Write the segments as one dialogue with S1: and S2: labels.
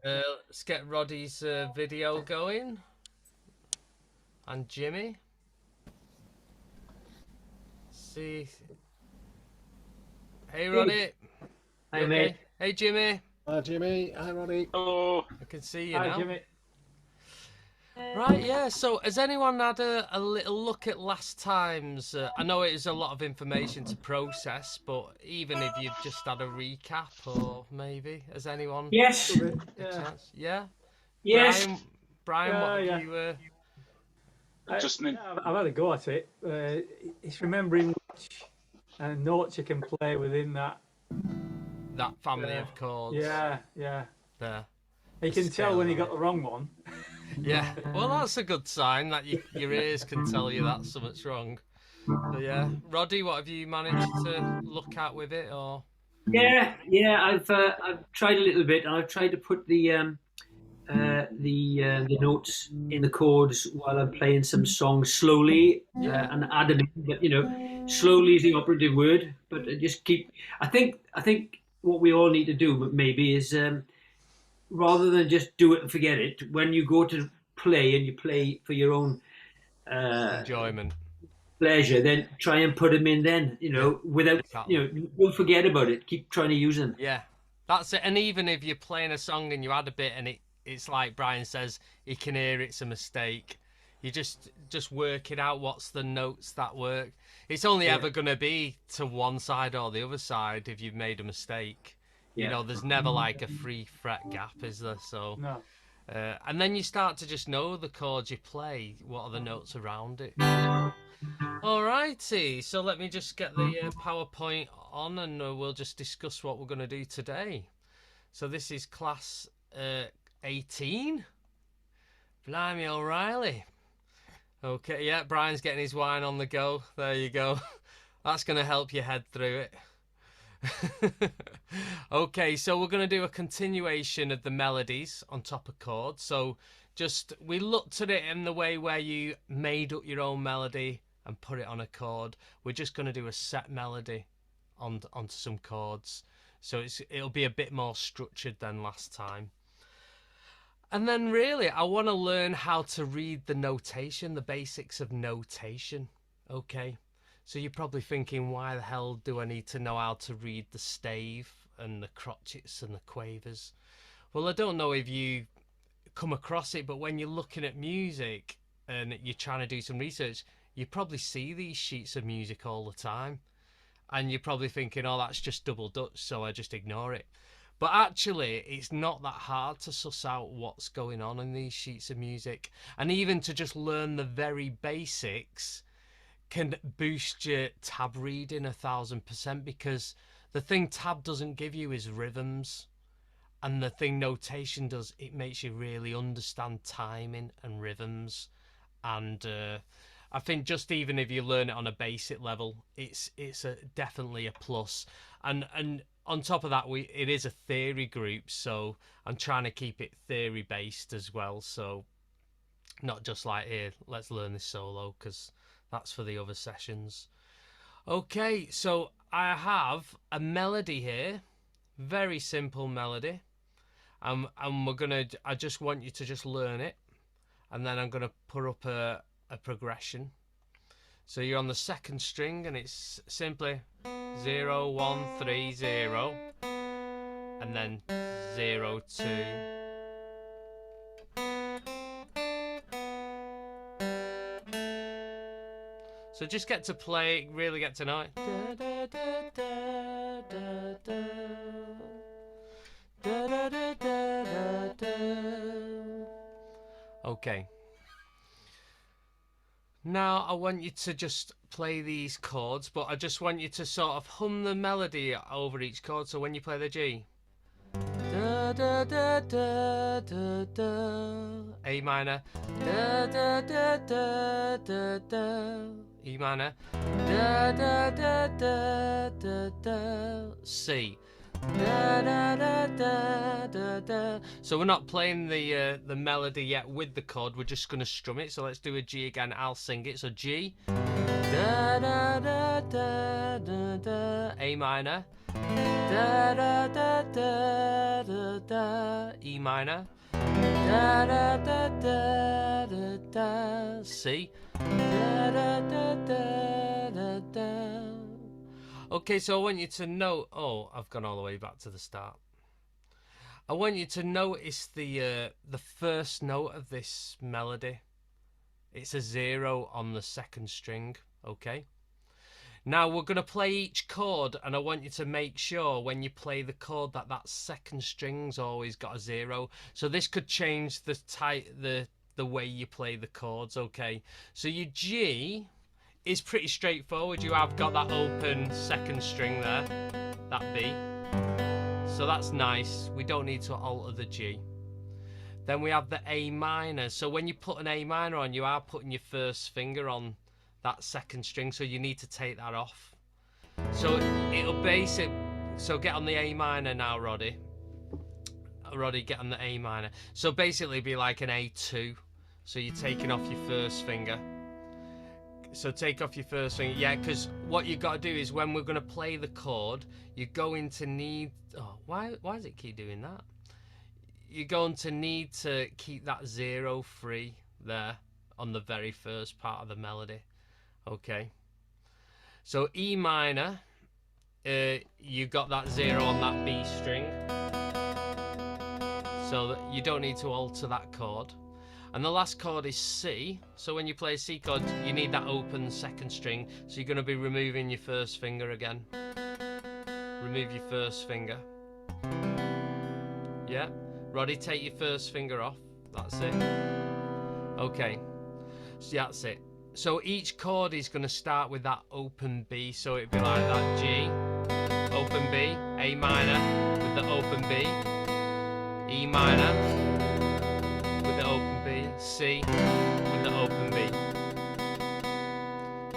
S1: Let's get Roddy's video going. And Jimmy. See. Hey, Roddy.
S2: Hey,
S1: You
S2: mate.
S1: okay? Hey, Jimmy.
S3: Hi Jimmy, hi Ronnie.
S4: Oh,
S1: I can see you
S2: Hi,
S1: now.
S2: Jimmy.
S1: Right, yeah. So, has anyone had a little look at last time's? I know it is a lot of information to process, but even if you've just had a recap, or maybe has anyone
S2: Yes,
S1: a
S2: yeah,
S1: chance? Yeah,
S2: yes.
S1: Brian, what have
S2: Yeah.
S1: you?
S4: just an
S2: Yeah, I've had a go at it. It's remembering which notes you can play within that.
S1: That family
S2: Uh,
S1: of chords.
S2: yeah.
S1: There.
S2: You
S1: The
S2: can tell
S1: scale
S2: when
S1: of
S2: you got
S1: it.
S2: the wrong one.
S1: Yeah. Well, that's a good sign that your ears can tell you that something's wrong. So yeah, Roddy, what have you managed to look at with it, or?
S5: Yeah. I've tried a little bit, and I've tried to put the notes in the chords while I'm playing some songs slowly
S1: Yeah.
S5: and add them in. But slowly is the operative word. But I just keep. I think what we all need to do maybe is rather than just do it and forget it. When you go to play and you play for your own uh,
S1: Enjoyment.
S5: pleasure, then try and put them in. Then
S1: Yeah.
S5: without
S1: Exactly.
S5: don't forget about it. Keep trying to use them.
S1: Yeah. That's it. And even if you're playing a song and you add a bit and it's like Brian says, he can hear it's a mistake. You just work it out. What's the notes that work? It's only
S5: Yeah,
S1: ever gonna be to one side or the other side if you've made a mistake.
S5: yeah.
S1: There's never like a free fret gap, is there? So,
S2: No.
S1: and then you start to just know the chords you play. What are the notes around it? Alrighty, so let me just get the PowerPoint on and we'll just discuss what we're going to do today. So this is class 18. Blimey O'Reilly. Okay, yeah, Brian's getting his wine on the go. There you go. That's going to help you head through it. Okay, so we're going to do a continuation of the melodies on top of chords. So we looked at it in the way where you made up your own melody and put it on a chord. We're just going to do a set melody onto some chords. So it'll be a bit more structured than last time. And then really, I want to learn how to read the notation, the basics of notation. Okay. So you're probably thinking, why the hell do I need to know how to read the stave and the crotchets and the quavers? Well, I don't know if you come across it, but when you're looking at music and you're trying to do some research, you probably see these sheets of music all the time. And you're probably thinking, oh, that's just double Dutch, so I just ignore it. But actually, it's not that hard to suss out what's going on in these sheets of music. And even to just learn the very basics can boost your tab reading 1,000%, because the thing tab doesn't give you is rhythms. And the thing notation does, it makes you really understand timing and rhythms. And I think just even if you learn it on a basic level, it's definitely a plus. And on top of that, it is a theory group, so I'm trying to keep it theory based as well. So not just like, here, let's learn this solo, because that's for the other sessions. Okay, so I have a melody here, very simple melody. And I just want you to just learn it, and then I'm gonna put up a progression. So you're on the second string, and it's simply 0 1 3 0, and then 0 2. So just get to play, really get to know it. Da, da, da, da, da, da. Da, da, da, da, da. Okay. Now I want you to just play these chords, but I just want you to sort of hum the melody over each chord. So when you play the G, da da da da da da, A minor, da da da da da da, E minor, da da da da da da, C. Da, da, da, da, da, da. So we're not playing the melody yet with the chord, we're just going to strum it. So let's do a G again, I'll sing it. So G, da, da, da, da, da, da, A minor, Da da da da da da. E minor. Da da da da da da. C. Da da da da da da. Okay, so I want you to note. Oh, I've gone all the way back to the start. I want you to notice the first note of this melody. It's a 0 on the second string. Okay. Now we're going to play each chord, and I want you to make sure when you play the chord that that second string's always got a 0. So this could change the way you play the chords. Okay. So your G is pretty straightforward. You have got that open second string there, that B. So that's nice. We don't need to alter the G. Then we have the A minor. So when you put an A minor on, you are putting your first finger on that second string, so you need to take that off. So it'll so get on the A minor now, Roddy. Roddy, get on the A minor. So basically it'd be like an A2. So you're taking off your first finger. So take off your first finger. Yeah, because what you've got to do is when we're going to play the chord, you're going to need... Oh, why does it keep doing that? You're going to need to keep that 0 free there on the very first part of the melody. Okay. So E minor, you got that 0 on that B string. So that you don't need to alter that chord. And the last chord is C. So when you play a C chord, you need that open second string. So you're going to be removing your first finger again. Remove your first finger. Yeah. Roddy, take your first finger off. That's it. Okay. So that's it. So each chord is going to start with that open B. So it'd be like that G, open B, A minor with the open B, E minor with the open B, C with the open B.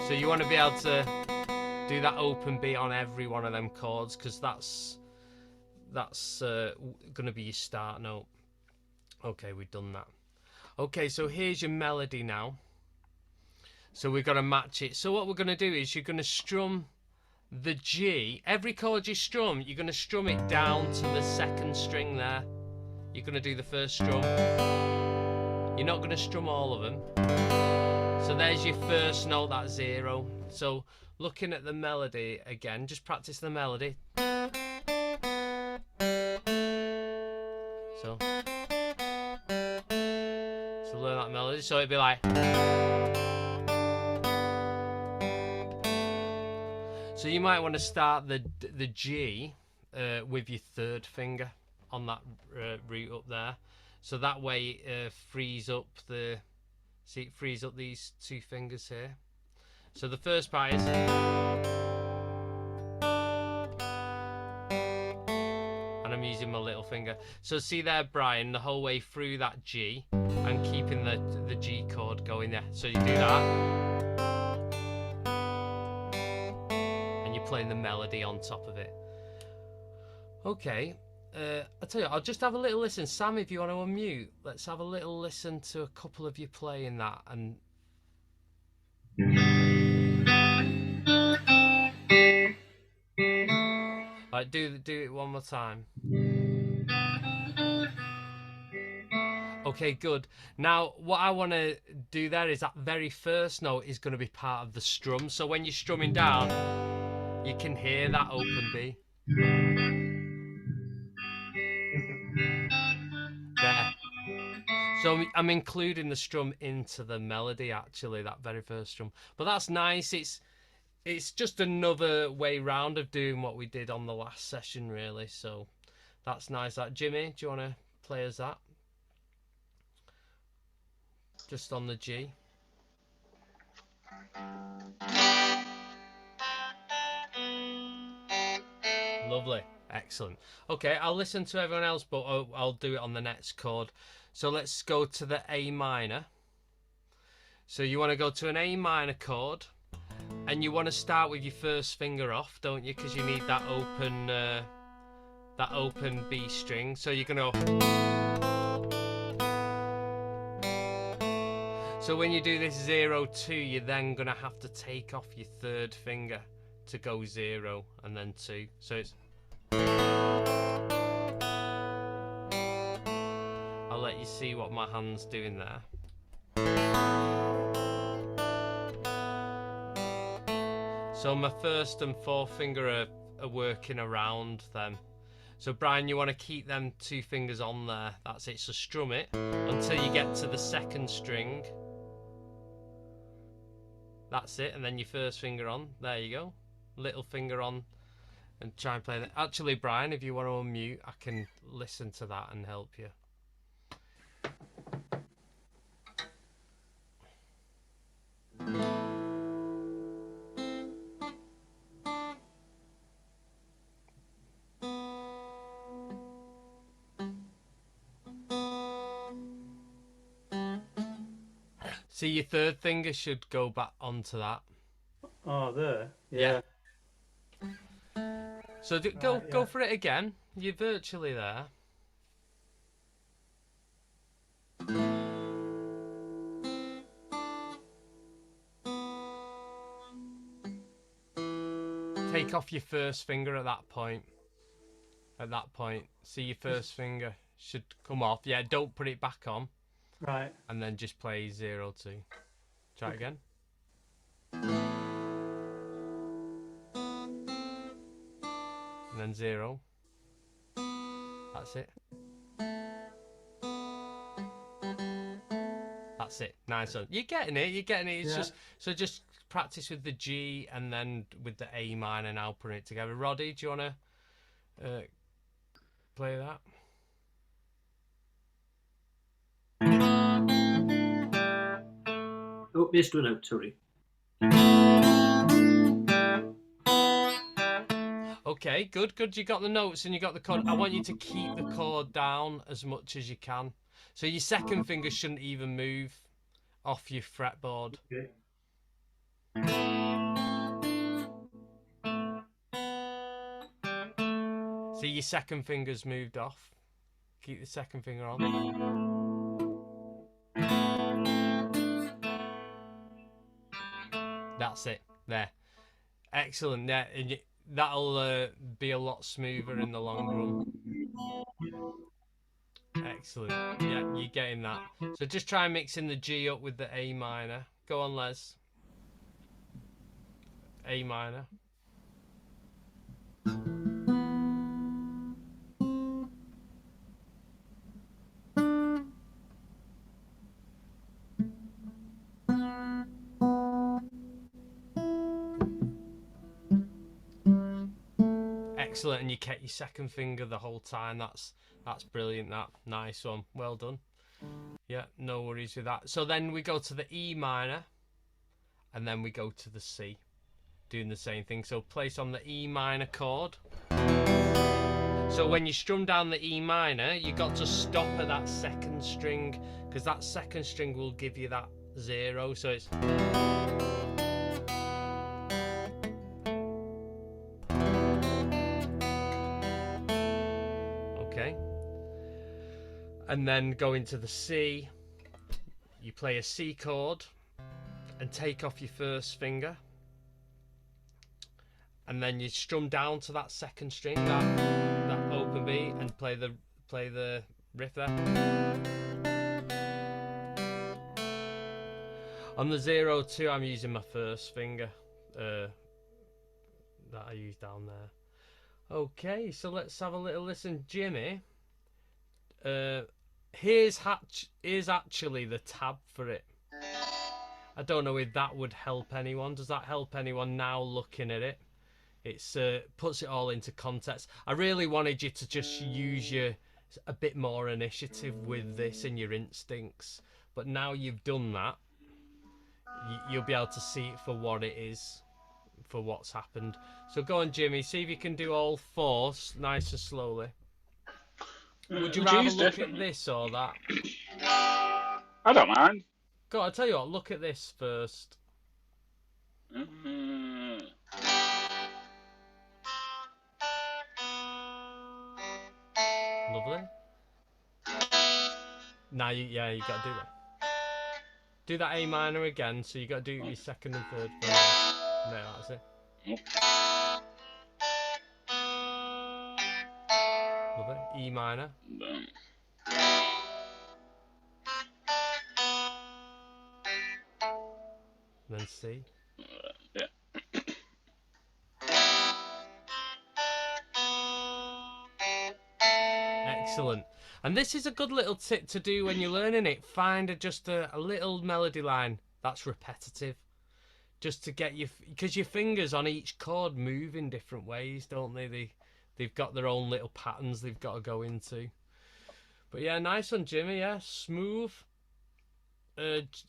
S1: So you want to be able to do that open B on every one of them chords, because that's going to be your start note. Okay, we've done that. Okay, so here's your melody now. So we've got to match it. So what we're going to do is you're going to strum the G. Every chord you strum, you're going to strum it down to the second string there. You're going to do the first strum. You're not going to strum all of them. So there's your first note, that 0. So looking at the melody again, just practice the melody. So learn that melody. So it'd be like... So you might want to start the G with your third finger on that root up there. So that way it frees up it frees up these two fingers here. So the first part is... And I'm using my little finger. So see there, Brian, the whole way through that G and keeping the G chord going there. So you do that. Playing the melody on top of it. Okay, I'll tell you, I'll just have a little listen. Sam, if you want to unmute, let's have a little listen to a couple of you playing that. And like, do it one more time. Okay, good. Now what I want to do there is that very first note is going to be part of the strum. So when you're strumming down, you can hear that open B. There. So I'm including the strum into the melody, actually, that very first strum. But that's nice. It's just another way round of doing what we did on the last session, really. So that's nice. That Jimmy, do you want to play us that? Just on the G. Lovely. Excellent. Okay, I'll listen to everyone else, but I'll do it on the next chord. So let's go to the A minor. So you want to go to an A minor chord, and you want to start with your first finger off, don't you? Because you need that open B string. So you're going to go... So when you do this 0, 2, you're then going to have to take off your third finger to go 0 and then 2. So it's... I'll let you see what my hand's doing there. So my first and fourth finger are working around them. So Brian, you want to keep them 2 fingers on there. That's it. So strum it until you get to the 2nd string. That's it. And then your first finger on. There you go. Little finger on. And try and play that. Actually, Brian, if you want to unmute, I can listen to that and help you. See, your 3rd finger should go back onto that.
S2: Oh, there.
S1: Yeah. So go
S2: yeah.
S1: for it again. You're virtually there. Take off your first finger at that point. See, your first finger should come off. Yeah, don't put it back on.
S2: Right.
S1: And then just play 0, 2. Try it again. And then 0. That's it. That's it. Nice one. You're getting it. It's just practice with the G and then with the A minor now, putting it together. Roddy, do you want to play that?
S5: Oh, missed one out, sorry.
S1: Okay, good. You got the notes and you got the chord. I want you to keep the chord down as much as you can. So your 2nd finger shouldn't even move off your fretboard.
S5: Okay.
S1: See, your 2nd finger's moved off. Keep the 2nd finger on. That's it. There. Excellent. Yeah, and that'll be a lot smoother in the long run. Excellent. Yeah, you're getting that. So just try mixing the G up with the A minor. Go on, Les. A minor. Excellent, and you kept your 2nd finger the whole time. That's brilliant. That nice one. Well done. Yeah, no worries with that. So then we go to the E minor, and then we go to the C, doing the same thing. So place on the E minor chord. So when you strum down the E minor, you got to stop at that 2nd string, because that 2nd string will give you that 0. So it's. Okay. And then go into the C. You play a C chord and take off your first finger. And then you strum down to that 2nd string, that open B, and play the riff there. On the 0, 2, I'm using my first finger that I use down there. Okay, so let's have a little listen, Jimmy. Here's actually the tab for it. I don't know if that would help anyone. Does that help anyone now looking at it? It's puts it all into context. I really wanted you to just use a bit more initiative with this and your instincts. But now you've done that, you'll be able to see it for what it is, for what's happened. So go on, Jimmy. See if you can do all 4 nice and slowly. Would you rather look at this or that?
S4: I don't mind.
S1: Go on, I'll tell you what, look at this first. Lovely. Now you got to do that. Do that A minor again, so you got to do your 2nd and 3rd finger. There, that's it. Love it. E minor.
S4: Boom.
S1: Then C.
S4: Yeah.
S1: Excellent. And this is a good little tip to do when you're learning it. Find just a little melody line that's repetitive. Just to get you, because your fingers on each chord move in different ways, don't they? They've got their own little patterns they've got to go into. But yeah, nice one, Jimmy. Yeah, smooth.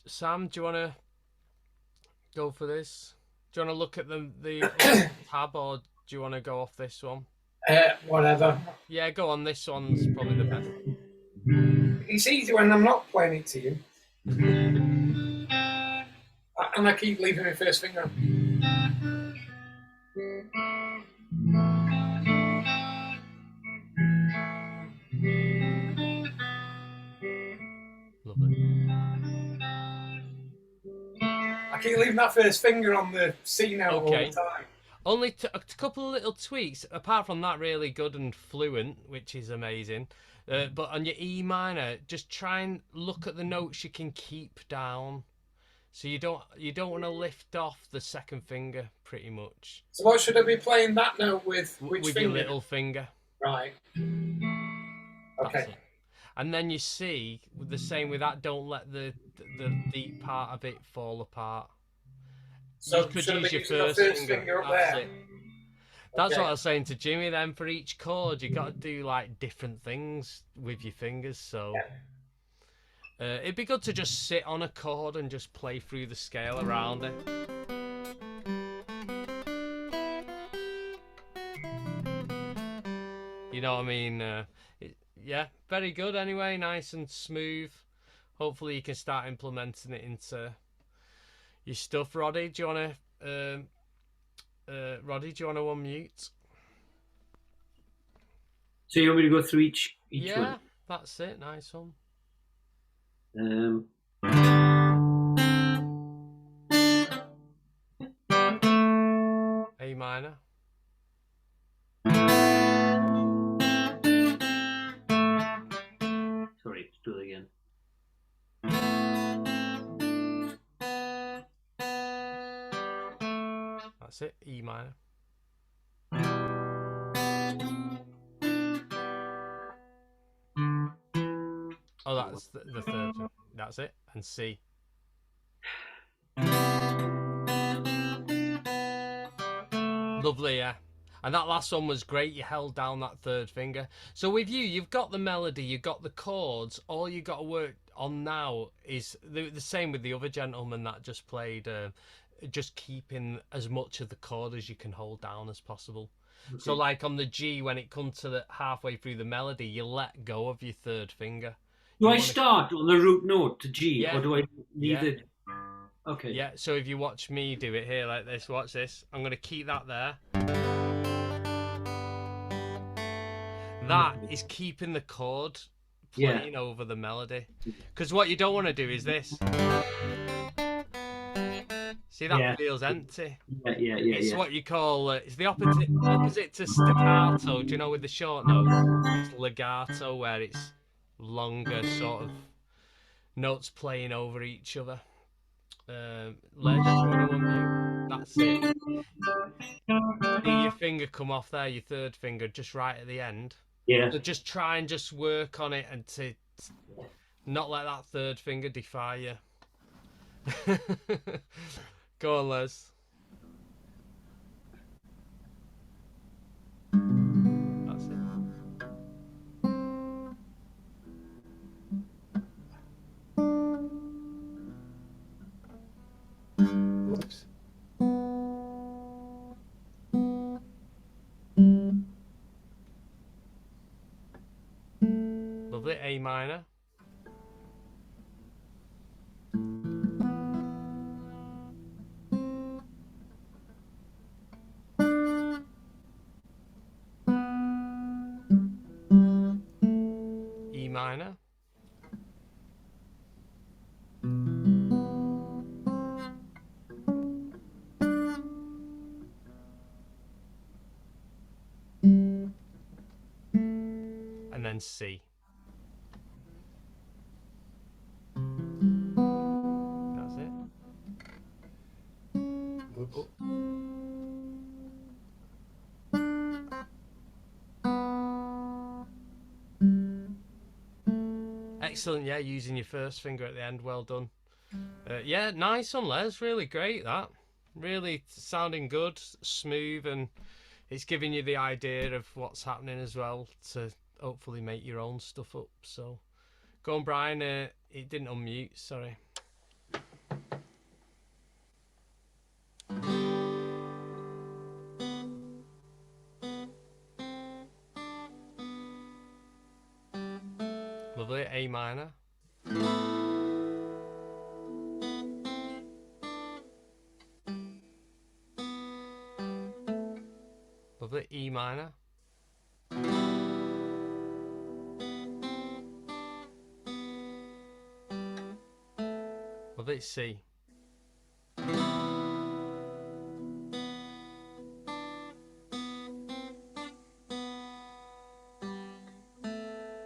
S1: Sam, do you want to go for this? Do you want to look at the tab, or do you want to go off this one?
S3: Whatever.
S1: Yeah, go on. This one's probably the best.
S3: It's easy when I'm not playing it to you. And I keep leaving my first finger.
S1: Lovely.
S3: I keep leaving that first finger on the C note all
S1: Okay.
S3: the time.
S1: Only a couple of little tweaks. Apart from that, really good and fluent, which is amazing. But on your E minor, just try and look at the notes you can keep down. So you don't want to lift off the second finger, pretty much.
S3: So what should I be playing that note with? Which
S1: with
S3: finger?
S1: your little finger.
S3: Right.
S1: That's
S3: Okay.
S1: it. And then you see, the same with that, don't let the deep part of it fall apart.
S3: So
S1: You could
S3: should I
S1: use
S3: be
S1: your
S3: using my
S1: first finger.
S3: up
S1: That's
S3: there?
S1: it. That's
S3: Okay.
S1: what I was saying to Jimmy then. For each chord, you got to do like different things with your fingers. So it'd be good to just sit on a chord and just play through the scale around it. You know what I mean? Yeah, very good anyway. Nice and smooth. Hopefully you can start implementing it into your stuff. Roddy, do you want to... Roddy, do you want to unmute?
S5: So you want me to go through each
S1: Yeah,
S5: one?
S1: that's it. Nice one. A minor.
S5: Sorry, let's do it again.
S1: That's it. E minor. Oh, that's the third one. That's it. And C. Lovely, yeah. And that last one was great. You held down that third finger. So with you, you've got the melody, you've got the chords. All you got to work on now is the same with the other gentleman that just played. Just keeping as much of the chord as you can hold down as possible. Okay. So like on the G, when it comes to the halfway through the melody, you let go of your third finger.
S5: Do I start on the root note to G, or do I leave it? Okay.
S1: Yeah, so if you watch me do it here like this, watch this. I'm going to keep that there. That is keeping the chord playing over the melody. Because what you don't want to do is this. See, that feels empty.
S5: Yeah.
S1: It's what you call, it's the opposite to staccato. Do you know with the short note? It's legato, where it's longer sort of notes playing over each other. Les, do you want to unmute? That's it. See your finger come off there, your third finger, just right at the end.
S5: Yeah.
S1: So just try and just work on it and to not let that third finger defy you. Go on, Les. That's it. Oops. Lovely. A minor. E minor. then C. That's it.
S3: Whoops.
S1: Oh. Excellent, yeah, using your first finger at the end, well done. Yeah, nice one, Les, really great that. Really sounding good, smooth, and it's giving you the idea of what's happening as well to hopefully make your own stuff up. So, go on, Brian, it didn't unmute, sorry. Lovely, A minor. Lovely, E minor. Lovely, C.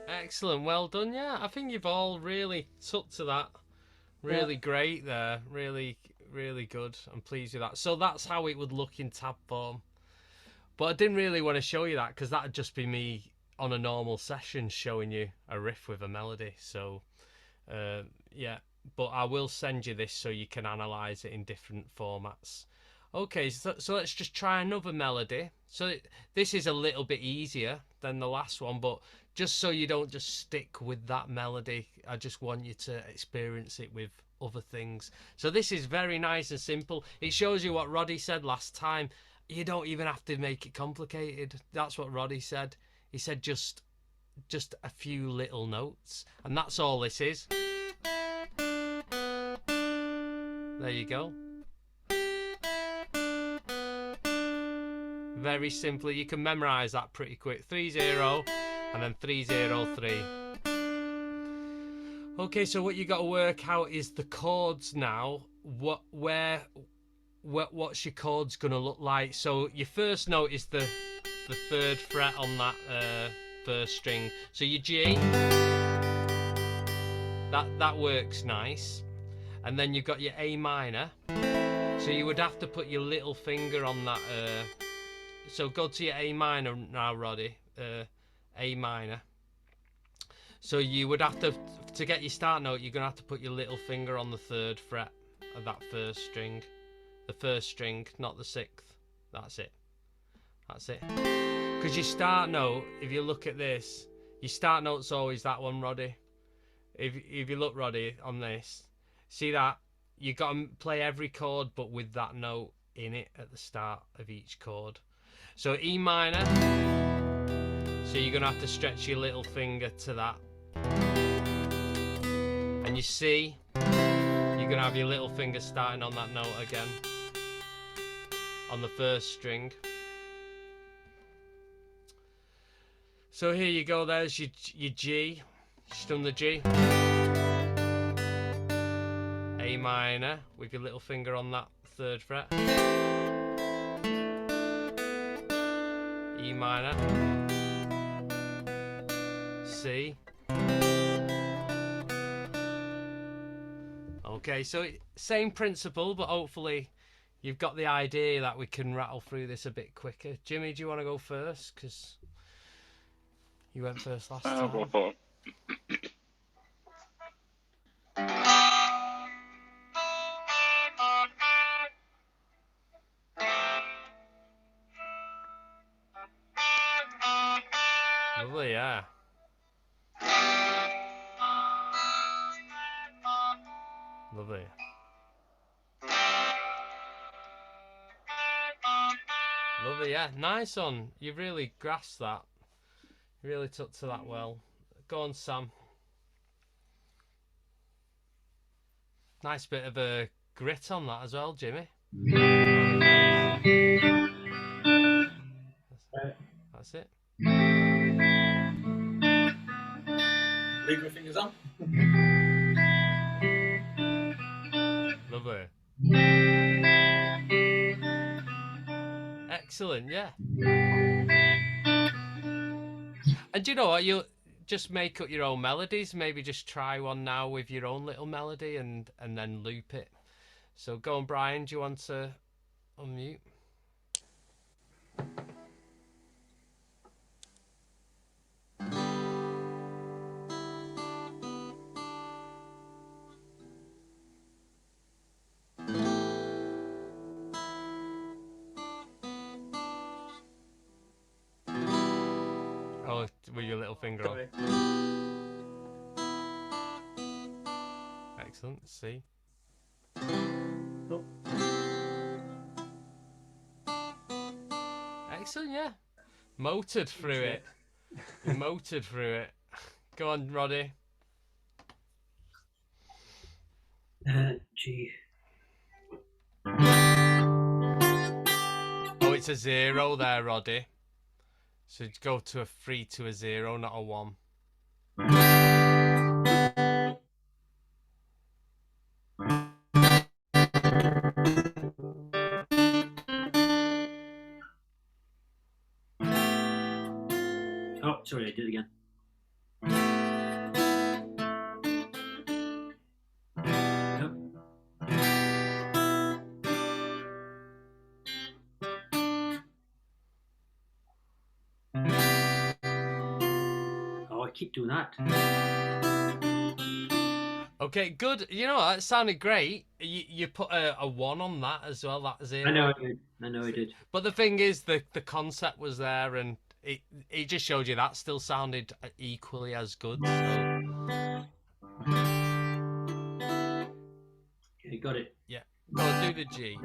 S1: Excellent, well done. Yeah, I think you've all really took to that. Really great there. Really, really good. I'm pleased with that. So that's how it would look in tab form. But I didn't really want to show you that because that'd just be me on a normal session showing you a riff with a melody. So, yeah. But I will send you this so you can analyse it in different formats. Okay, so let's just try another melody. So this is a little bit easier than the last one, but just so you don't just stick with that melody, I just want you to experience it with other things. So this is very nice and simple. It shows you what Roddy said last time. You don't even have to make it complicated. That's what Roddy said. He said just a few little notes, and that's all this is. There you go. Very simply, you can memorize that pretty quick. 3-0 and then 3-0-3. Okay, so what you got to work out is the chords now. What's your chords gonna look like? So your first note is the third fret on that first string. So your G, that works nice. And then you've got your A minor. So you would have to put your little finger on that. So go to your A minor now, Roddy. A minor. So you would have to get your start note, you're going to have to put your little finger on the third fret of that first string. The first string, not the sixth. That's it. That's it. Because your start note, if you look at this, your start note's always that one, Roddy. If you look, Roddy, on this, see that? You got to play every chord but with that note in it at the start of each chord. So E minor, so you're going to have to stretch your little finger to that. And you C, you're going to have your little finger starting on that note again, on the first string. So here you go, there's your G, just on the G. A minor, with your little finger on that third fret. E minor. C. Okay, so same principle, but hopefully you've got the idea that we can rattle through this a bit quicker. Jimmy, do you want to go first? Because you went first last time.
S4: I'll go for it.
S1: Lovely, yeah. Lovely. Lovely, yeah. Nice one. You really grasped that. You really took to that well. Go on, Sam. Nice bit of a grit on that as well, Jimmy. That's it.
S3: Leave my fingers on.
S1: Lovely. Excellent, yeah. And do you know what? just make up your own melodies. Maybe just try one now with your own little melody and then loop it. So go on, Brian. Do you want to unmute? Oh, with your little finger on.
S2: Sorry.
S1: Excellent. See.
S2: Oh,
S1: Excellent. Yeah. Motored through it. You motored through it. Go on, Roddy.
S5: G.
S1: Oh, it's a 0 there, Roddy. So go to a 3 to a 0, not a 1.
S5: Oh, sorry, I did it again. Yep. Oh, I keep doing that.
S1: Okay, good. You know, that sounded great. You put a 1 on that as well, that 0.
S5: I know I did.
S1: But the thing is, the concept was there, and it just showed you that still sounded equally as good. So.
S5: Okay, got it.
S1: Yeah. Go on, do the G.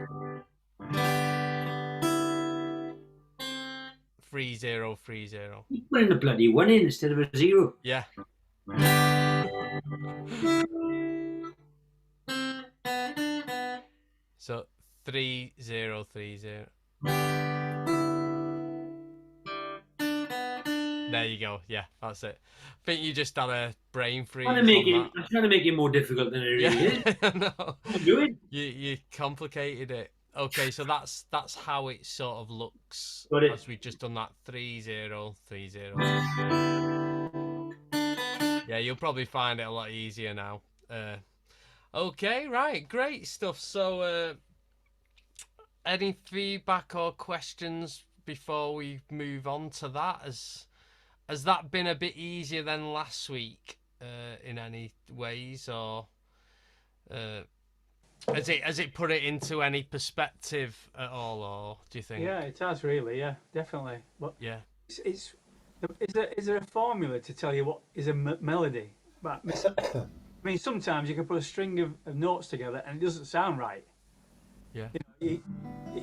S1: 3-0-3-0.
S5: You put in a bloody 1 in instead of a 0.
S1: Yeah. So 3-0-3-0. There you go. Yeah, that's it. I think you just had a brain freeze.
S5: I'm trying to make it more difficult than it really is.
S1: No.
S5: I'm doing.
S1: You complicated it. Okay, so that's how it sort of looks.
S5: Got it.
S1: As we've just done that 3-0-3-0. Yeah, you'll probably find it a lot easier now. Okay, right, great stuff. So, any feedback or questions before we move on to that? Has that been a bit easier than last week in any ways, or has it put it into any perspective at all, or do you think?
S2: yeah, it has really. Yeah, definitely. But
S1: Yeah.
S2: is there a formula to tell you what is a melody? But I mean, sometimes you can put a string of notes together and it doesn't sound right.
S1: Yeah.
S2: You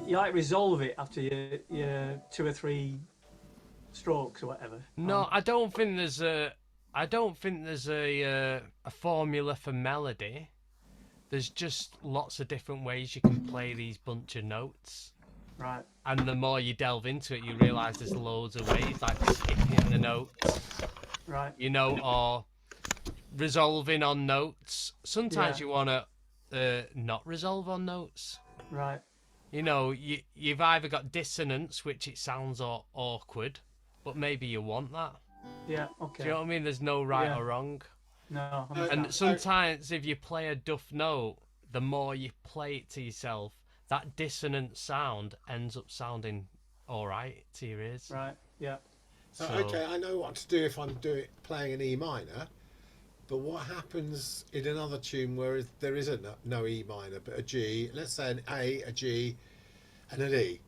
S2: like resolve it after your 2 or 3 strokes or whatever.
S1: No, I don't think there's a formula for melody. There's just lots of different ways you can play these bunch of notes.
S2: Right.
S1: And the more you delve into it, you realise there's loads of ways, like skipping the notes.
S2: Right.
S1: You know, or resolving on notes. Sometimes
S2: Yeah.
S1: you want to not resolve on notes.
S2: Right.
S1: You know, you've either got dissonance, which it sounds awkward, but maybe you want that.
S2: Yeah. Okay.
S1: Do you know what I mean? There's no right
S2: Yeah.
S1: or wrong.
S2: No.
S1: And sometimes if you play a duff note, the more you play it to yourself, that dissonant sound ends up sounding all right to your ears.
S2: Right. Yeah.
S6: So, okay, I know what to do if I'm playing an E minor, but what happens in another tune where there is no E minor, but a G, let's say an A, a G, and an E?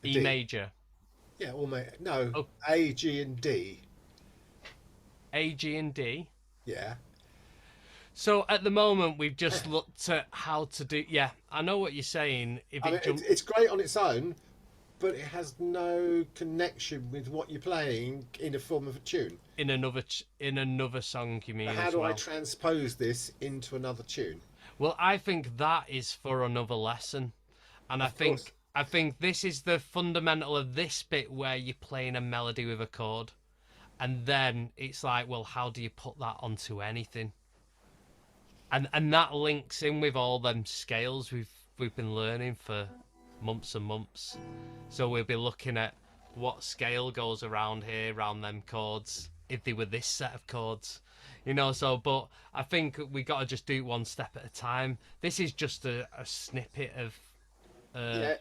S1: E
S6: D.
S1: major.
S6: Yeah, well, no,
S1: Oh.
S6: A, G, and D.
S1: A, G, and D.
S6: Yeah.
S1: So at the moment, we've just looked at how to do. Yeah, I know what you're saying. If
S6: I mean, it's great on its own, but it has no connection with what you're playing in the form of a tune.
S1: in another song, you mean?
S6: How
S1: as
S6: do I
S1: well?
S6: transpose this into another tune?
S1: Well, I think that is for another lesson, and I think this is the fundamental of this bit where you're playing a melody with a chord, and then it's like, well, how do you put that onto anything? And that links in with all them scales we've been learning for months and months. So we'll be looking at what scale goes around here, around them chords, if they were this set of chords, you know. So, but I think we got to just do it one step at a time. This is just a snippet of
S6: Yeah.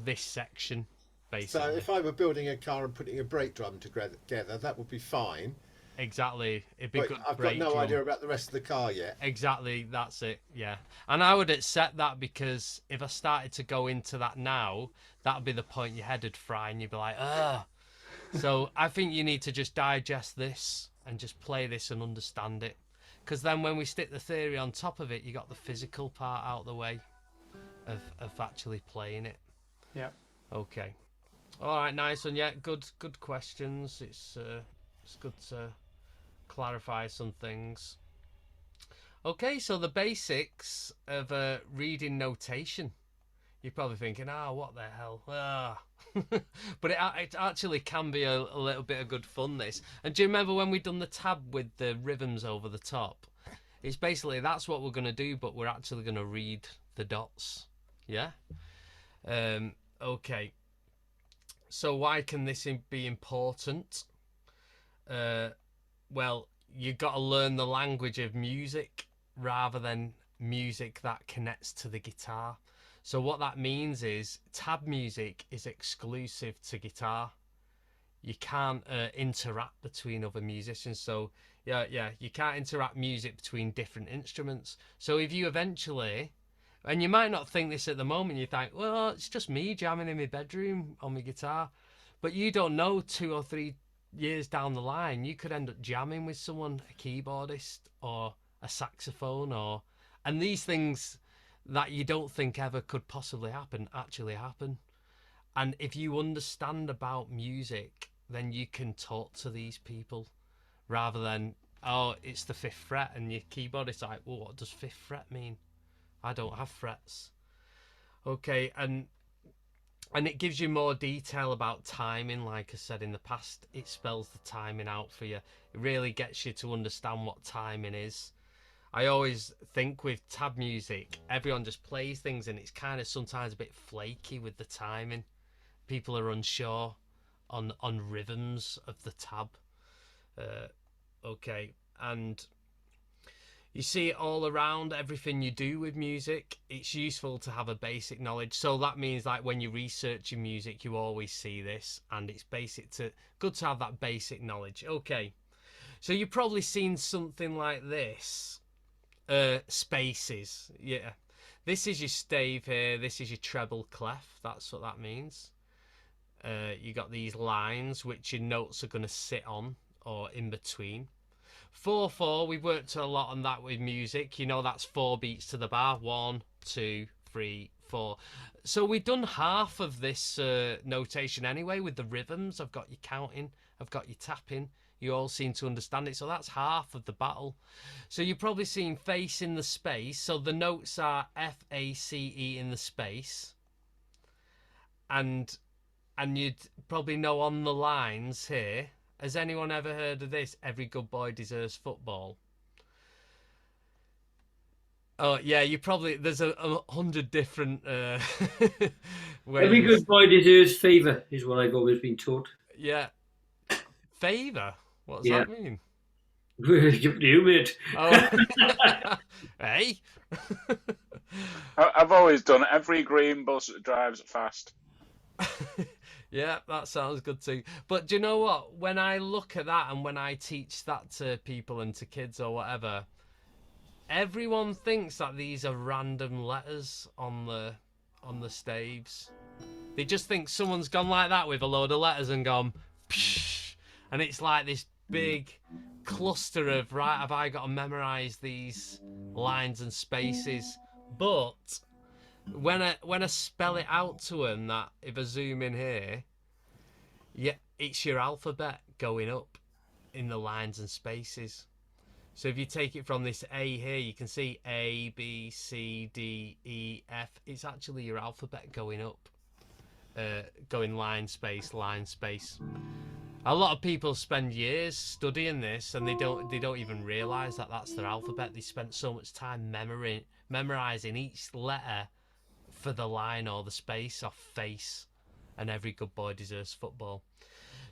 S1: this section,
S6: So
S1: basically.
S6: if I were building a car and putting a brake drum together, that would be fine.
S1: Exactly, it'd be
S6: But
S1: good.
S6: I've got
S1: brake
S6: no
S1: drum.
S6: idea about the rest of the car yet.
S1: Exactly, that's it. Yeah, and I would accept that, because if I started to go into that now, that'd be the point your head would fry, and you'd be like, ah. So I think you need to just digest this and just play this and understand it, because then when we stick the theory on top of it, you got the physical part out the way of actually playing it.
S2: Yeah.
S1: Okay. All right, nice one. Yeah, good questions. It's good to clarify some things. Okay, so the basics of reading notation. You're probably thinking, what the hell? But it actually can be a little bit of good fun, this. And do you remember when we done the tab with the rhythms over the top? It's basically, that's what we're going to do, but we're actually going to read the dots. Yeah? Okay. So why can this be important? Well, you've got to learn the language of music rather than music that connects to the guitar. So what that means is tab music is exclusive to guitar. You can't interact between other musicians. So yeah, you can't interact music between different instruments. So if you eventually, and you might not think this at the moment, you think, well, it's just me jamming in my bedroom on my guitar. But you don't know, 2 or 3 years down the line, you could end up jamming with someone, a keyboardist or a saxophone, and these things that you don't think ever could possibly happen actually happen. And if you understand about music, then you can talk to these people rather than, it's the 5th fret, and your keyboardist's like, well, what does 5th fret mean? I don't have frets. Okay, and it gives you more detail about timing. Like I said in the past, it spells the timing out for you. It really gets you to understand what timing is. I always think with tab music, everyone just plays things and it's kind of sometimes a bit flaky with the timing. People are unsure on rhythms of the tab. Okay, and you see it all around everything you do with music. It's useful to have a basic knowledge. So that means, like, when you're researching music, you always see this, and it's good to have that basic knowledge. Okay, so you've probably seen something like this. Spaces. Yeah, this is your stave here. This is your treble clef. That's what that means. You got these lines which your notes are going to sit on or in between. 4/4, we've worked a lot on that with music. You know, that's 4 beats to the bar. 1, 2, 3, 4. So we've done half of this notation anyway with the rhythms. I've got you counting, I've got you tapping. You all seem to understand it. So that's half of the battle. So you've probably seen face in the space. So the notes are F-A-C-E in the space. And you'd probably know on the lines here. Has anyone ever heard of this? Every good boy deserves football. Oh yeah, there's a 100 different ways.
S5: Every good boy deserves favour, is what I've always been taught.
S1: Yeah. Favour? What does that mean?
S5: You, mate.
S1: Oh. Hey.
S4: I've always done every green bus drives fast.
S1: Yeah, that sounds good too. But do you know what? When I look at that and when I teach that to people and to kids or whatever, everyone thinks that these are random letters on the staves. They just think someone's gone like that with a load of letters and gone, psh, and it's like this big cluster of, right, have I got to memorise these lines and spaces? But when I spell it out to them, that if I zoom in here, yeah, it's your alphabet going up in the lines and spaces. So if you take it from this A here, you can see A, B, C, D, E, F. It's actually your alphabet going up, going line, space, line, space. A lot of people spend years studying this and they don't even realise that that's their alphabet. They spent so much time memorising each letter for the line or the space or face, and every good boy deserves football.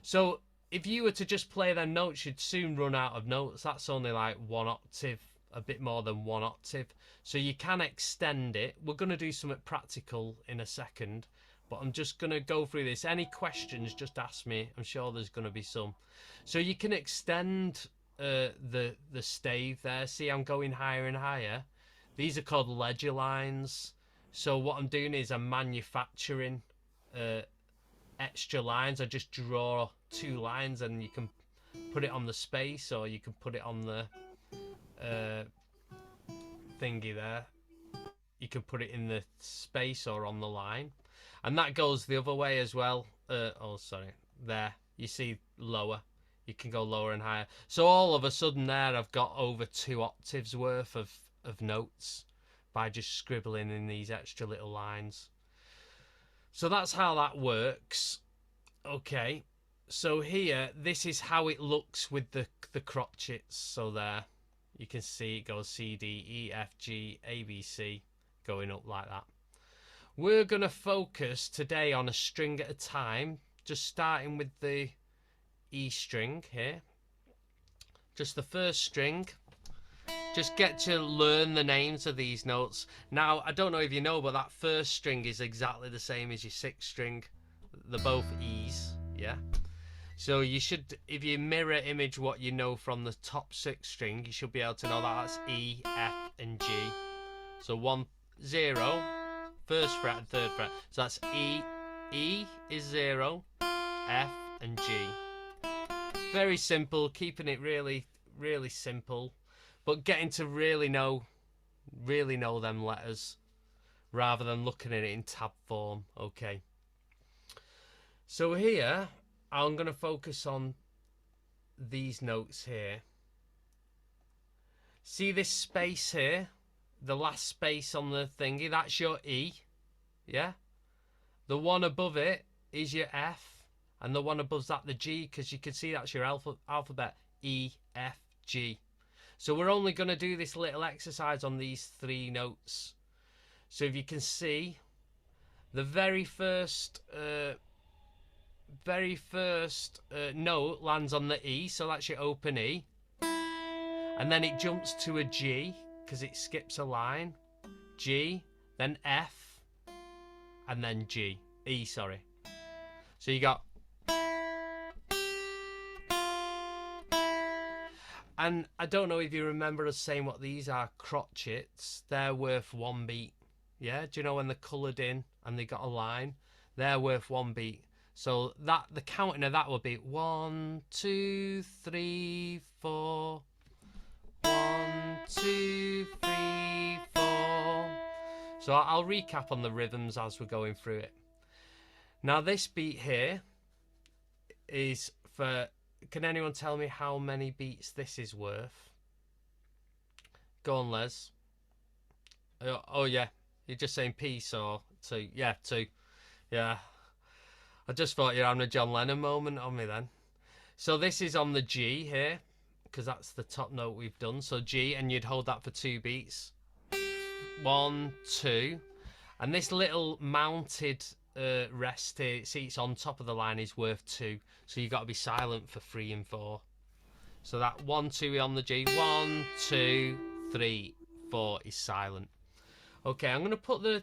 S1: So if you were to just play them notes, you'd soon run out of notes. That's only like 1 octave, a bit more than 1 octave. So you can extend it. We're going to do something practical in a second, but I'm just going to go through this. Any questions, just ask me. I'm sure there's going to be some. So you can extend the stave there. See, I'm going higher and higher. These are called ledger lines. So what I'm doing is I'm manufacturing extra lines. I just draw 2 lines, and you can put it on the space, or you can put it on the thingy there. You can put it in the space or on the line, and that goes the other way as well. Oh, sorry, there. You see lower. You can go lower and higher. So all of a sudden there, I've got over 2 octaves worth of notes by just scribbling in these extra little lines. So that's how that works. Okay, so here, this is how it looks with the crotchets. So there, you can see it goes C, D, E, F, G, A, B, C, going up like that. We're going to focus today on a string at a time, just starting with the E string here. Just the first string. Just get to learn the names of these notes. Now, I don't know if you know, but that first string is exactly the same as your 6th string. They're both E's, yeah? So you should, if you mirror image what you know from the top 6th string, you should be able to know that that's E, F, and G. So 1, 0, first fret and 3rd fret. So that's E. E is 0, F, and G. Very simple, keeping it really, really simple, but getting to really know them letters rather than looking at it in tab form. Okay. So here, I'm going to focus on these notes here. See this space here? The last space on the thingy, that's your E. Yeah? The one above it is your F. And the one above that, the G, because you can see that's your alphabet. E, F, G. So we're only going to do this little exercise on these 3 notes. So if you can see, the very first note lands on the E, so that's your open E. And then it jumps to a G, because it skips a line. G, then F, and then G. E, sorry. So you got... And I don't know if you remember us saying what these are, crotchets. They're worth 1 beat. Yeah, do you know when they're coloured in and they got a line? They're worth 1 beat. So that the counting of that would be 1, 2, 3, 4. 1, 2, 3, 4. So I'll recap on the rhythms as we're going through it. Now this beat here is for... Can anyone tell me how many beats this is worth? Go on, Les. Oh yeah, you're just saying piece or 2. Yeah, 2. Yeah. I just thought you're having a John Lennon moment on me then. So this is on the G here, because that's the top note we've done. So G, and you'd hold that for 2 beats. 1, 2. And this little mounted rest here, see it's on top of the line, is worth 2. So you've got to be silent for 3 and 4. So that 1, 2 on the G. 1, 2, 3, 4 is silent. Okay, I'm going to put the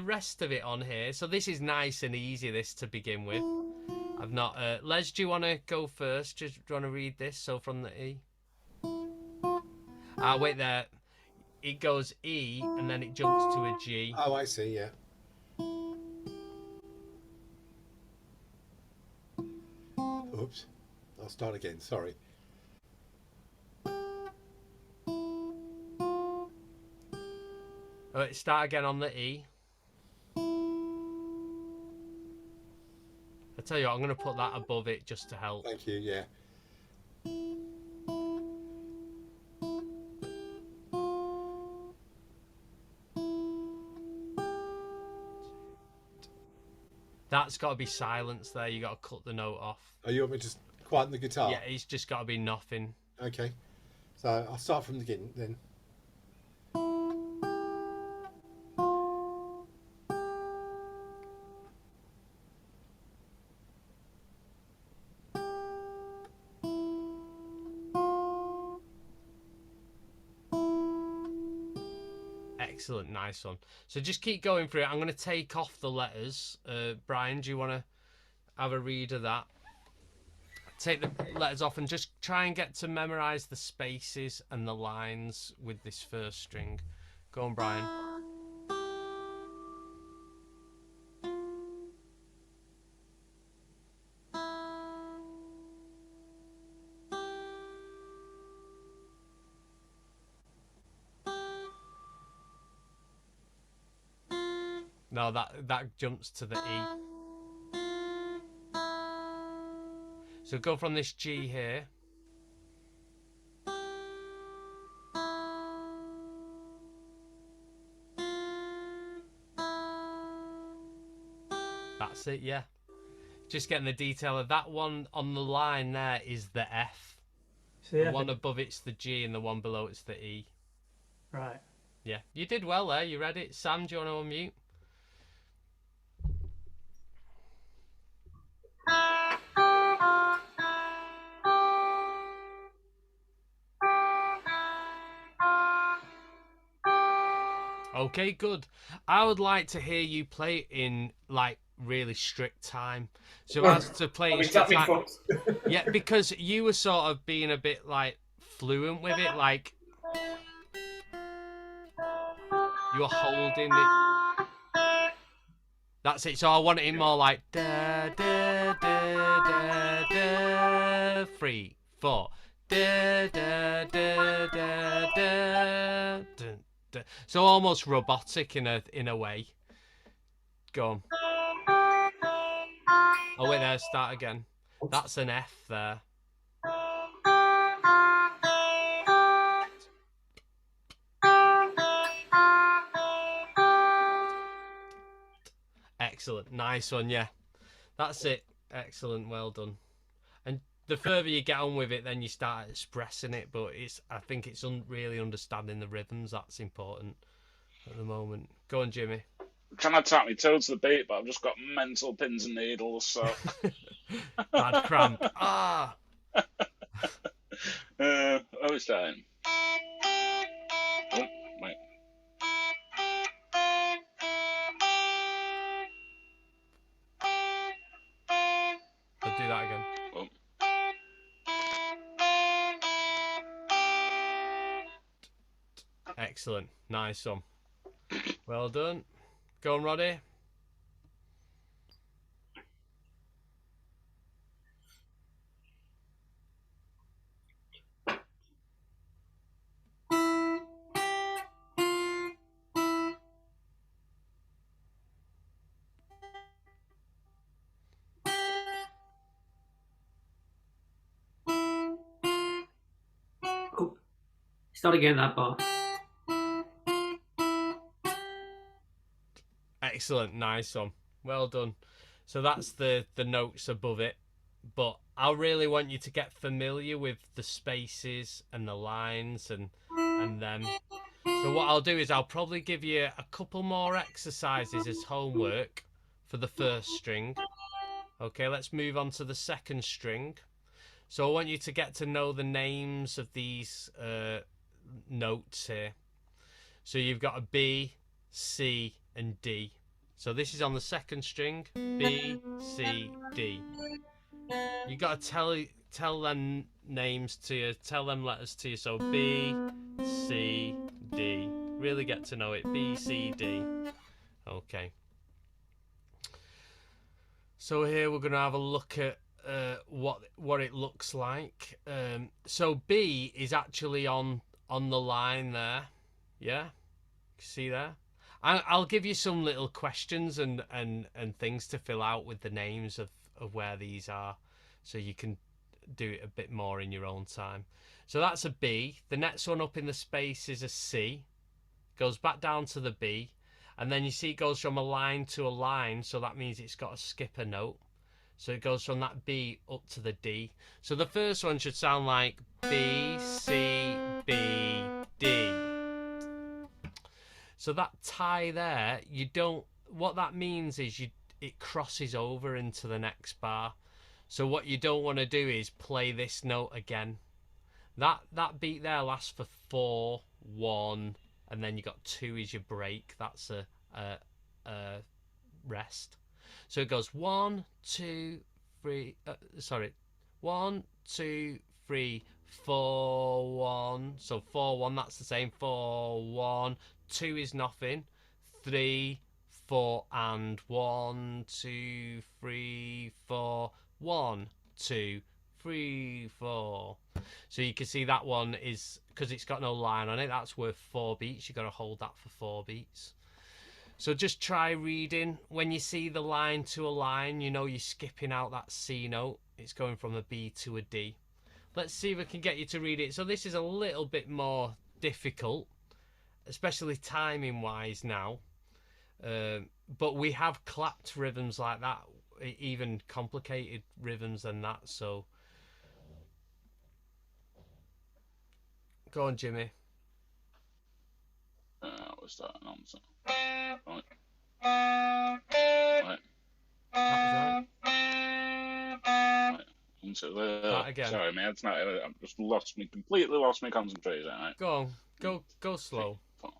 S1: rest of it on here. So this is nice and easy, this to begin with. I've not... Les, do you want to go first? Do you want to read this? So from the E. Ah, wait there. It goes E, and then it jumps to a G.
S6: Oh, I see, yeah. Oops. I'll start again, sorry.
S1: Start again on the E. I tell you what, I'm going to put that above it just to help.
S6: Thank you, yeah.
S1: That's got to be silence there. You got to cut the note off.
S6: Oh, you want me to just quieten the guitar?
S1: Yeah, it's just got to be nothing.
S6: Okay. So I'll start from the beginning then.
S1: Excellent, nice one. So just keep going through it. I'm going to take off the letters. Brian, do you want to have a read of that? Take the letters off and just try and get to memorise the spaces and the lines with this first string. Go on, Brian. No, that jumps to the E. So go from this G here. That's it, yeah. Just getting the detail of that one on the line there is the F.
S2: See,
S1: The one above it's the G and the one below it's the E.
S2: right.
S1: Yeah, you did well there. You read it. Sam, do you want to unmute? Okay, good. I would like to hear you play it in like really strict time. So as to play in strict time, yeah, because you were sort of being a bit like fluent with it, like you were holding it. That's it. So I want it more like da da da da da 3, 4 da da da da da. Dun, dun. So almost robotic in a way. Go on. Oh wait, there. Start again. That's an F there. Excellent. Nice one, yeah. That's it. Excellent. Well done. And the further you get on with it, then you start expressing it. But I think it's really understanding the rhythms that's important at the moment. Go on, Jimmy.
S4: I'm trying to tap my toe to the beat, but I've just got mental pins and needles, so...
S1: Bad cramp. Ah!
S4: Oh, it's time. Oh, wait.
S1: I'll do that again.
S4: Oh.
S1: Excellent. Nice one. Well done. Go on, Roddy.
S5: Oh, start again that part.
S1: Excellent. Nice one. Well done. So that's the notes above it. But I really want you to get familiar with the spaces and the lines and them. So what I'll do is I'll probably give you a couple more exercises as homework for the first string. Okay, let's move on to the second string. So I want you to get to know the names of these notes here. So you've got a B, C, and D. So this is on the second string, B, C, D. You got to tell them names to you, tell them letters to you. So B, C, D. Really get to know it. B, C, D. Okay. So here we're going to have a look at what it looks like. So B is actually on the line there. Yeah, see there. I'll give you some little questions and things to fill out with the names of where these are, so you can do it a bit more in your own time. So that's a B. The next one up in the space is a C. Goes back down to the B, and then you see it goes from a line to a line, so that means it's got to skip a note. So it goes from that B up to the D. So the first one should sound like B, C, B, D. So that tie there, what that means is it crosses over into the next bar. So what you don't want to do is play this note again. That beat there lasts for 4, 1, and then you got 2 is your break. That's a rest. So it goes 1, 2, 3. Sorry, 1, 2, 3, 4, 1. So 4, 1. That's the same. 4, 1. 2 is nothing. 3, 4, and 1, 2, 3, 4. 1, 2, 3, 4. So you can see that one is, because it's got no line on it, that's worth 4 beats. You've got to hold that for 4 beats. So just try reading. When you see the line to a line, you know you're skipping out that C note. It's going from a B to a D. Let's see if we can get you to read it. So this is a little bit more difficult, especially timing wise now. But we have clapped rhythms like that, even complicated rhythms than that. So go on, Jimmy.
S4: What's that nonsense? Right. Right.
S1: That's right.
S4: Right. Into the.
S1: Start again.
S4: Sorry, man. It's not. I've just completely lost my concentration. Right.
S1: Go on. Go slow.
S4: 4.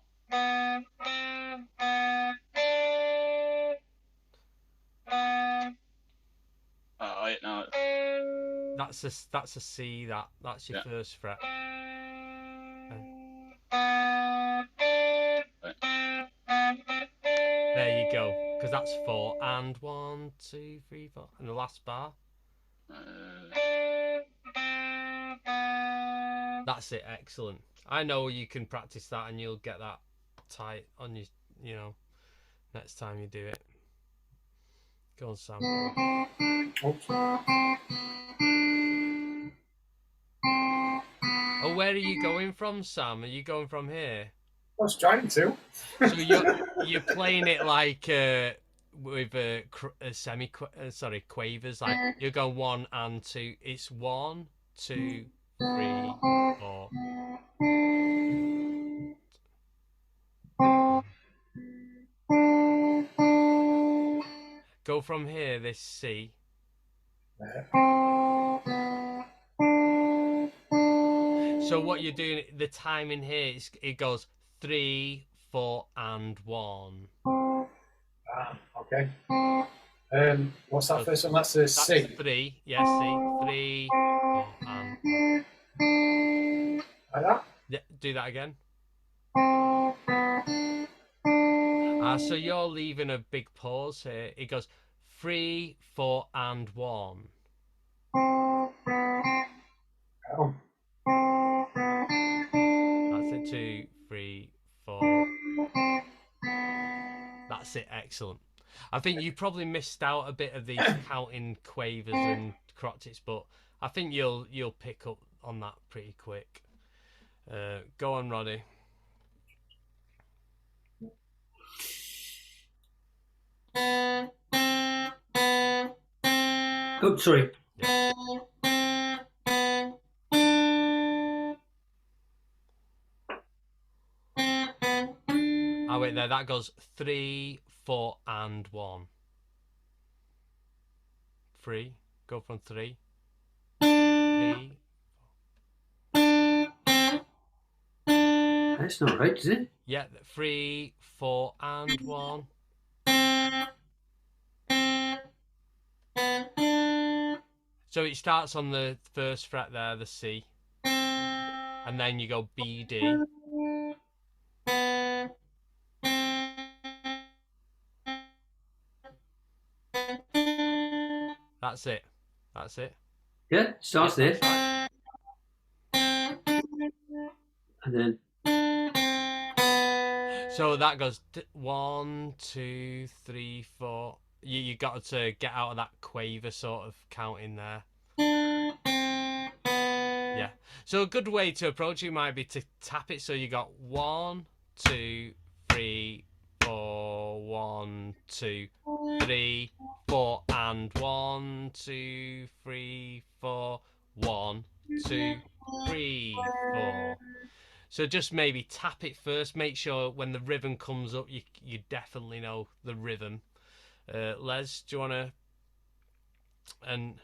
S4: Right now.
S1: That's a C. That's your first fret. There you go. Because that's 4 and 1, 2, 3, 4, and the last bar. That's it. Excellent. I know you can practice that, and you'll get that tight on your, next time you do it. Go on, Sam. Oh, where are you going from, Sam? Are you going from here?
S3: I was trying to.
S1: So you're playing it like with quavers. Like you're going 1 and 2. It's 1, 2, 3, 4. Go from here. This C. So what you're doing, the timing here, it goes 3, 4, and 1.
S3: Okay. What's that first one? That's a C.
S1: That's 3. Yeah, C. 3, 4, and.
S3: Like that?
S1: Yeah, do that again. So you're leaving a big pause here. It goes 3, 4, and 1.
S3: Oh.
S1: That's it. 2, 3, 4. That's it. Excellent. I think you probably missed out a bit of these counting quavers and crotchets, but I think you'll pick up on that pretty quick. Go on, Roddy.
S5: Oh, sorry.
S1: Yeah. Oh wait, there. That goes 3, 4, and 1. 3. Go from 3. 3.
S5: That's not right, is it?
S1: Yeah, 3, 4, and 1. So it starts on the first fret there, the C, and then you go B, D. That's it. That's it.
S5: Yeah, starts
S1: Yeah,
S5: there.
S1: that's right.
S5: And then.
S1: So that goes 1, 2, 3, 4. You got to get out of that quaver sort of counting there. Yeah. So a good way to approach it might be to tap it. So you got 1, 2, 3, 4, 1, 2, 3, 4, and 1, 2, 3, 4, 1, 2, 3, 4. So just maybe tap it first. Make sure when the rhythm comes up, you definitely know the rhythm. Les, do you want to? And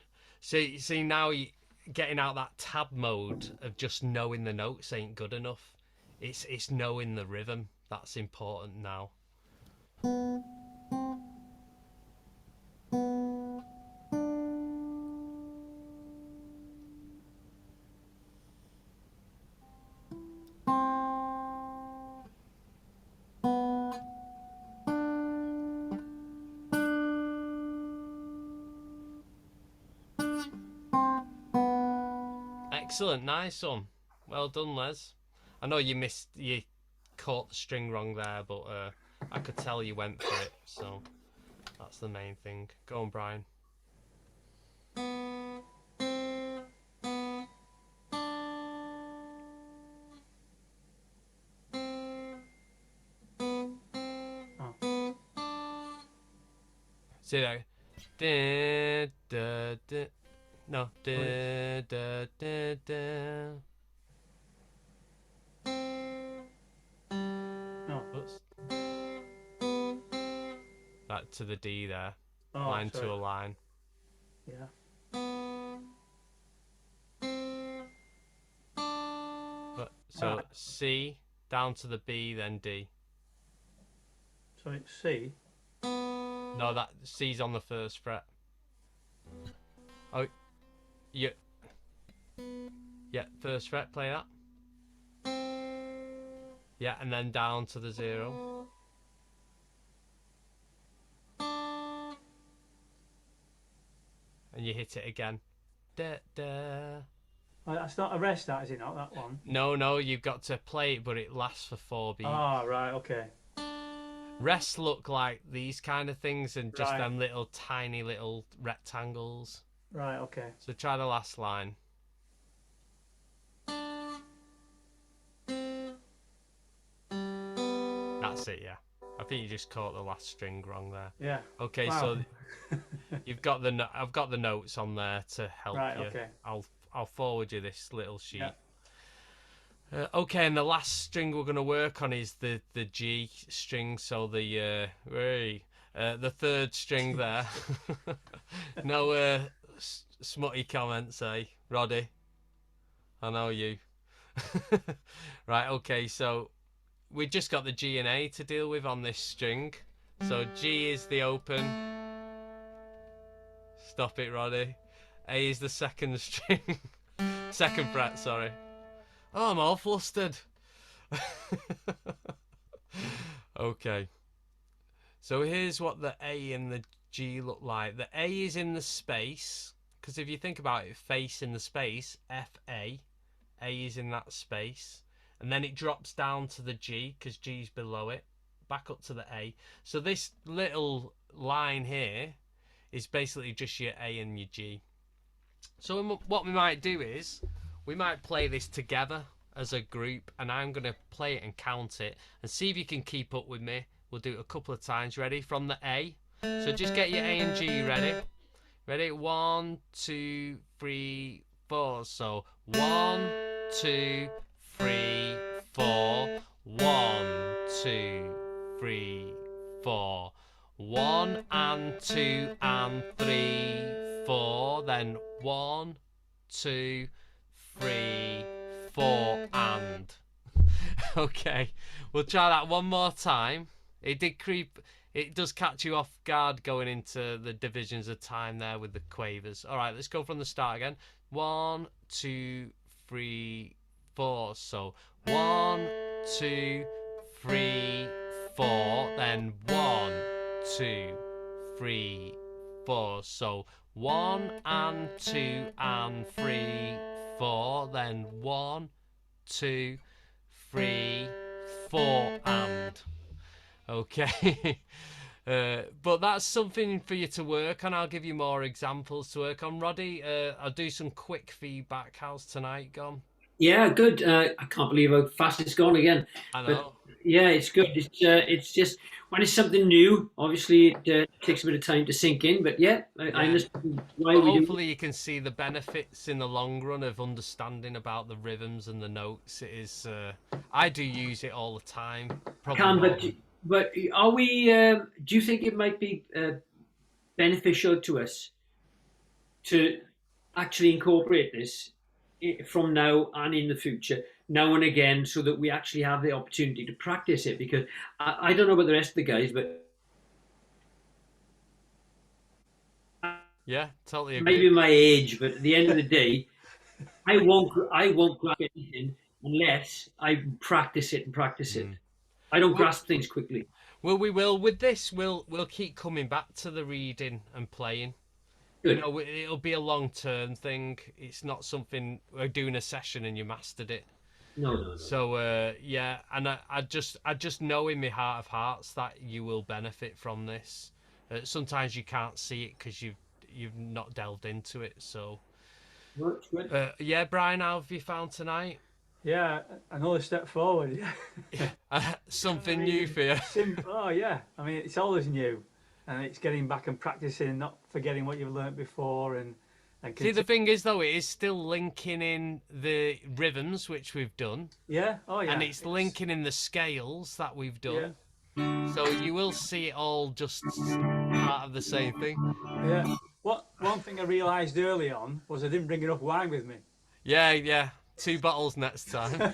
S1: see now you getting out that tab mode of just knowing the notes ain't good enough. It's knowing the rhythm that's important now. Excellent, nice one. Well done, Les. I know you caught the string wrong there, but I could tell you went for it, so that's the main thing. Go on, Brian. See that? Da, da, da. No. Da, da, da, da.
S2: No.
S1: Oops. That to the D there.
S2: Oh,
S1: Line
S2: sorry.
S1: to a line.
S2: Yeah.
S1: So
S2: Right.
S1: C down to the B, then D.
S2: So it's C.
S1: No, that C's on the first fret. Oh, yeah. Yeah, first fret, play that. Yeah, and then down to the 0. And you hit it again. Da, da.
S2: Oh, that's not a rest, that is it not, that one?
S1: No, you've got to play it, but it lasts for 4 beats.
S2: Ah, right, okay.
S1: Rests look like these kind of things and just
S2: Right.
S1: them little tiny little rectangles.
S2: Right, okay.
S1: So try the last line. That's it, yeah. I think you just caught the last string wrong there.
S2: Yeah.
S1: Okay,
S2: Wow.
S1: so you've got I've got the notes on there to help
S2: Right,
S1: you.
S2: okay.
S1: I'll forward you this little sheet.
S2: Yeah.
S1: Okay, and the last string we're going to work on is the G string. So the third string there. No smutty comments, eh, Roddy? I know you. Right. Okay. So we just got the G and A to deal with on this string. So G is the open. Stop it, Roddy. A is the second string. Second fret, sorry. Oh, I'm all flustered. Okay. So here's what the A and the G look like. The A is in the space, because if you think about it, face in the space, F A. A is in that space. And then it drops down to the G, because G's below it. Back up to the A. So this little line here is basically just your A and your G. So what we might do is we might play this together as a group, and I'm going to play it and count it and see if you can keep up with me. We'll do it a couple of times. Ready? From the A. So just get your A and G ready. Ready? 1, 2, 3, 4. So 1, 2, 3, 4. 1, 2, 3, 4. 1 and 2 and 3, 4. Then 1, 2, 3, 4 and. Okay, we'll try that one more time. It does catch you off guard going into the divisions of time there with the quavers. All right, let's go from the start again. 1, 2, 3, 4. So 1, 2, 3, 4. Then 1, 2, 3, 4. So 1 and 2 and 3, 4. Then 1, 2, 3, 4 and. Okay. But that's something for you to work on. I'll give you more examples to work on. Roddy, I'll do some quick feedback. How's tonight gone?
S5: Yeah, good. I can't believe how fast it's gone again.
S1: I know.
S5: But yeah, it's good. It's just when it's something new, obviously it takes a bit of time to sink in. But yeah, I understand why
S1: But
S5: we do.
S1: hopefully you can see the benefits in the long run of understanding about the rhythms and the notes. It is. I do use it all the time. Probably
S5: Can,
S1: more.
S5: but are we? Do you think it might be beneficial to us to actually incorporate this from now and in the future? now and again, so that we actually have the opportunity to practice it. Because I don't know about the rest of the guys, but
S1: Yeah, totally agree.
S5: maybe my age, but at the end of the day, I won't grasp anything unless I practice it and practice it. I don't grasp things quickly.
S1: Well, we will with this. We'll keep coming back to the reading and playing.
S5: Good.
S1: You know, it'll be a long-term thing. It's not something we're doing a session and you mastered it.
S5: No.
S1: So yeah, and I just know in my heart of hearts that you will benefit from this. Sometimes you can't see it because you've not delved into it. So
S5: Good.
S1: yeah, Brian, how have you found tonight?
S2: Yeah, another step forward. Yeah.
S1: Something new for you.
S2: Oh yeah, I mean it's always new, and it's getting back and practicing, not forgetting what you've learnt before, and
S1: See, the thing is though, it is still linking in the rhythms which we've done.
S2: yeah, oh yeah,
S1: And it's linking in the scales that we've done. So you will see it all just part of the same thing.
S2: Yeah. One thing I realised early on was I didn't bring enough wine with me.
S1: Yeah. 2 bottles next time.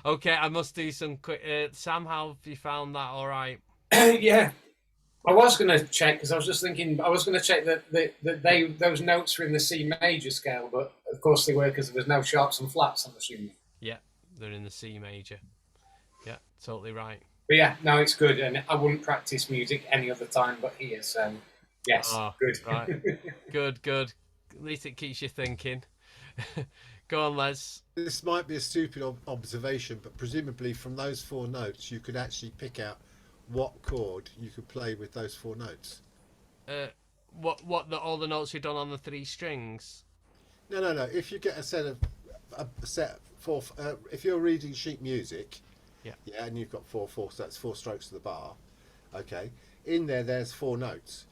S1: Okay, I must do some quick. Sam, how have you found that all right?
S3: Yeah. I was going to check because I was just thinking I was going to check that those notes were in the C major scale, but of course they were because there was no sharps and flats. I'm assuming.
S1: Yeah, they're in the C major. Yeah, totally right.
S3: But yeah, no, it's good, and I wouldn't practice music any other time but here. So yes, good.
S1: Right. Good. At least it keeps you thinking. Go on, Les.
S6: This might be a stupid observation, but presumably from those 4 notes, you could actually pick out what chord you could play with those 4 notes.
S1: All the notes we've done on the 3 strings?
S6: No. If you get a set 4, if you're reading sheet music,
S1: yeah,
S6: and you've got 4, so that's 4 strokes to the bar. Okay, in there's 4 notes.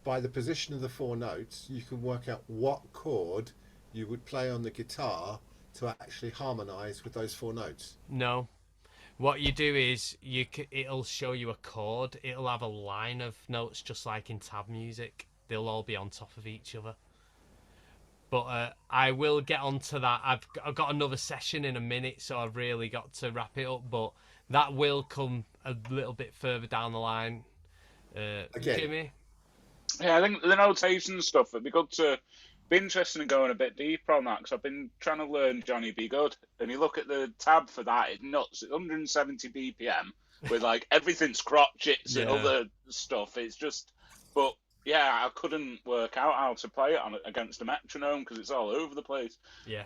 S6: By the position of the 4 notes, you can work out what chord you would play on the guitar to actually harmonise with those 4 notes.
S1: No. What you do is it'll show you a chord. It'll have a line of notes just like in tab music. They'll all be on top of each other. But I will get onto that. I've got another session in a minute, so I've really got to wrap it up. But that will come a little bit further down the line.
S6: Okay.
S1: Jimmy?
S4: Yeah, I think the notation stuff, it'd be interesting in going a bit deeper on that, because I've been trying to learn Johnny Be Good, and you look at the tab for that, it's nuts. It's 170 BPM with like everything's crotchets and other stuff. It's just, but yeah, I couldn't work out how to play it against a metronome because it's all over the place.
S1: Yeah,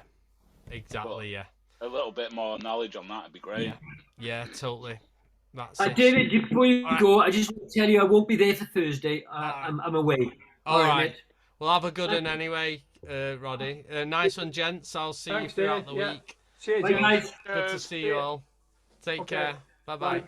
S1: exactly.
S4: But a little bit more knowledge on that would be great.
S1: Yeah, totally. That's it.
S5: David, before you go, I just want to tell you I won't be there for Thursday. I'm away.
S1: All right. Well, have a good one anyway, Roddy. Nice one, gents. I'll see you throughout the week.
S2: Cheers,
S5: Bye, guys.
S1: Good to see you all. Take care. Bye-bye.